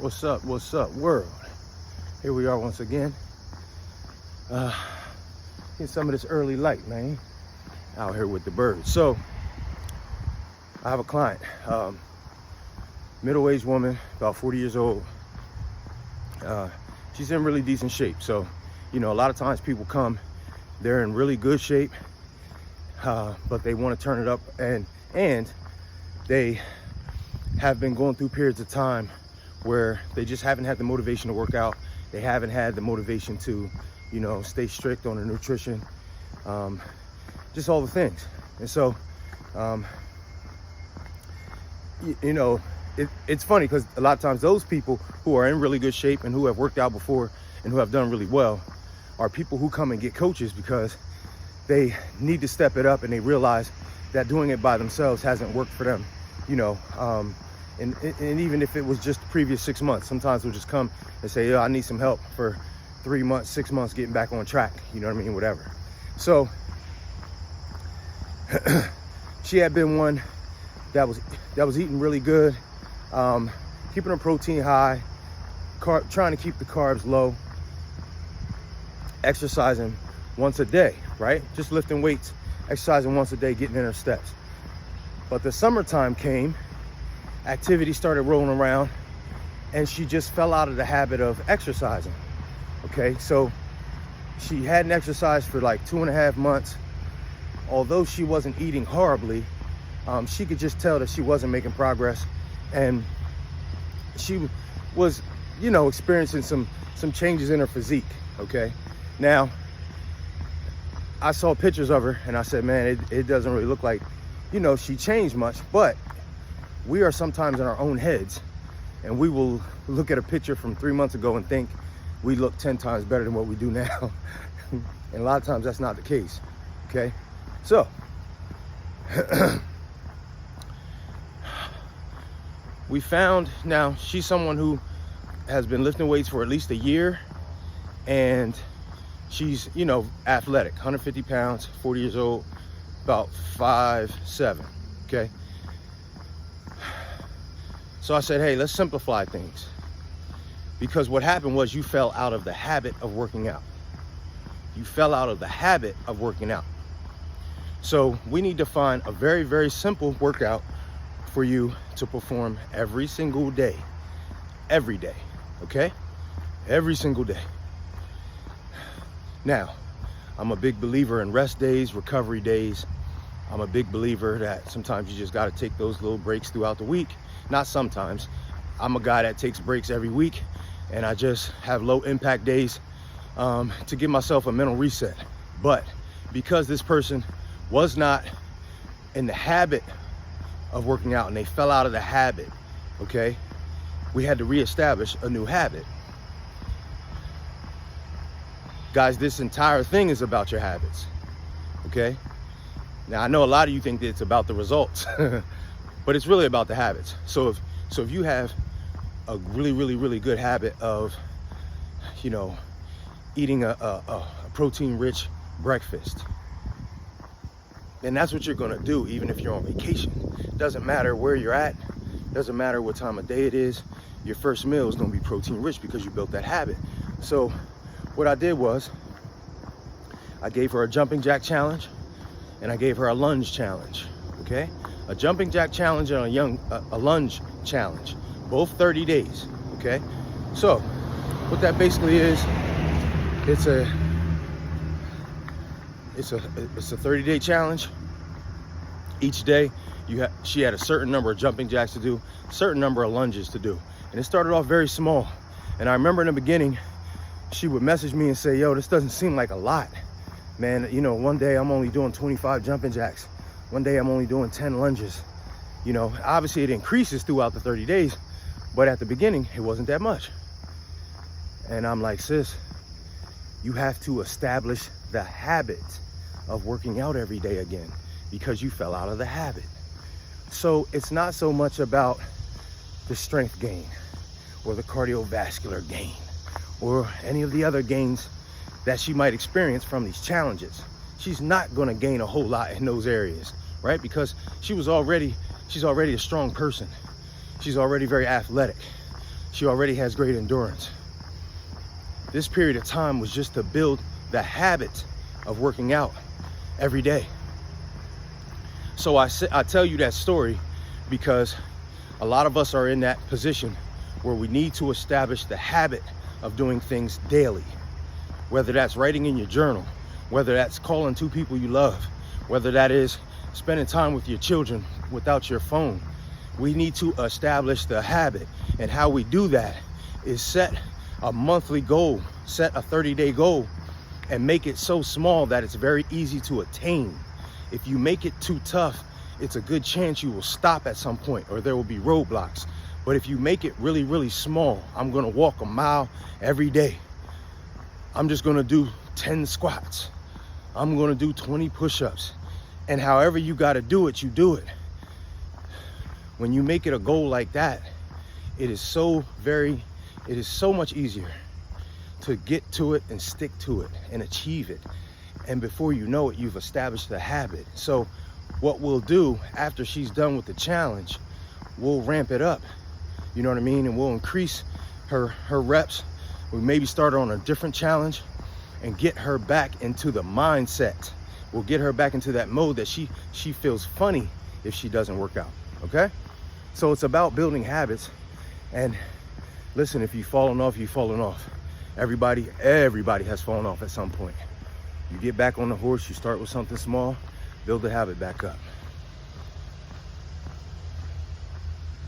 What's up, world? Here we are once again. Get some of this early light, man. Out here with the birds. So, I have a client, middle-aged woman, about 40 years old. She's in really decent shape. So, you know, a lot of times people come, they're in really good shape, but they want to turn it up, and they have been going through periods of time where they just haven't had the motivation to work out. They haven't had the motivation to, you know, stay strict on their nutrition, just all the things. And so, you know, it's funny because a lot of times those people who are in really good shape and who have worked out before and who have done really well are people who come and get coaches because they need to step it up and they realize that doing it by themselves hasn't worked for them, you know. And even if it was just the previous 6 months, sometimes we'll just come and say, I need some help for 3 months, 6 months, getting back on track, you know what I mean, whatever. So she had been one that was eating really good, keeping her protein high, trying to keep the carbs low, exercising once a day, right? Just lifting weights, exercising once a day, getting in her steps. But the summertime came, activity started rolling around, and she just fell out of the habit of exercising. Okay, so she hadn't exercised for like 2.5 months. Although she wasn't eating horribly, she could just tell that she wasn't making progress, and she was, you know, experiencing some changes in her physique. Okay, now I saw pictures of her and I said, man, it doesn't really look like, you know, she changed much. But we are sometimes in our own heads, and we will look at a picture from 3 months ago and think we look 10 times better than what we do now. And a lot of times that's not the case. Okay, so we found, now she's someone who has been lifting weights for at least a year, and she's, you know, athletic, 150 pounds, 40 years old, about 5'7", okay? So I said, hey, let's simplify things. Because what happened was you fell out of the habit of working out. You fell out of the habit of working out. So we need to find a very, very simple workout for you to perform every single day. Every day, okay? Every single day. Now, I'm a big believer in rest days, recovery days. I'm a big believer that sometimes you just got to take those little breaks throughout the week. Not sometimes. I'm a guy that takes breaks every week, and I just have low impact days to give myself a mental reset. But because this person was not in the habit of working out and they fell out of the habit, okay, we had to reestablish a new habit. Guys, this entire thing is about your habits, okay? Now, I know a lot of you think that it's about the results, but it's really about the habits. So if you have a really, really, really good habit of, you know, eating a protein-rich breakfast, then that's what you're gonna do even if you're on vacation. Doesn't matter where you're at, doesn't matter what time of day it is, your first meal is gonna be protein-rich because you built that habit. So what I did was I gave her a jumping jack challenge and I gave her a lunge challenge, okay? A jumping jack challenge and a lunge challenge, both 30 days, okay? So what that basically is, it's a 30-day challenge. Each day she had a certain number of jumping jacks to do, a certain number of lunges to do. And it started off very small. And I remember in the beginning, she would message me and say, yo, this doesn't seem like a lot. Man, you know, one day I'm only doing 25 jumping jacks. One day I'm only doing 10 lunges. You know, obviously it increases throughout the 30 days, but at the beginning, it wasn't that much. And I'm like, sis, you have to establish the habit of working out every day again because you fell out of the habit. So it's not so much about the strength gain or the cardiovascular gain or any of the other gains that she might experience from these challenges. She's not gonna gain a whole lot in those areas, right? Because she's already a strong person. She's already very athletic. She already has great endurance. This period of time was just to build the habit of working out every day. So I tell you that story because a lot of us are in that position where we need to establish the habit of doing things daily. Whether that's writing in your journal, whether that's calling 2 people you love, whether that is spending time with your children without your phone. We need to establish the habit. And how we do that is set a monthly goal, set a 30-day goal, and make it so small that it's very easy to attain. If you make it too tough, it's a good chance you will stop at some point or there will be roadblocks. But if you make it really, really small, I'm gonna walk a mile every day. I'm just gonna do 10 squats. I'm gonna do 20 push-ups. And however you gotta do it, you do it. When you make it a goal like that, it is so much easier to get to it and stick to it and achieve it. And before you know it, you've established the habit. So what we'll do after she's done with the challenge, we'll ramp it up. You know what I mean? And we'll increase her reps. We maybe start her on a different challenge and get her back into the mindset. We'll get her back into that mode that she feels funny if she doesn't work out, okay? So it's about building habits. And listen, if you've fallen off, you've fallen off. Everybody has fallen off at some point. You get back on the horse, you start with something small, build the habit back up.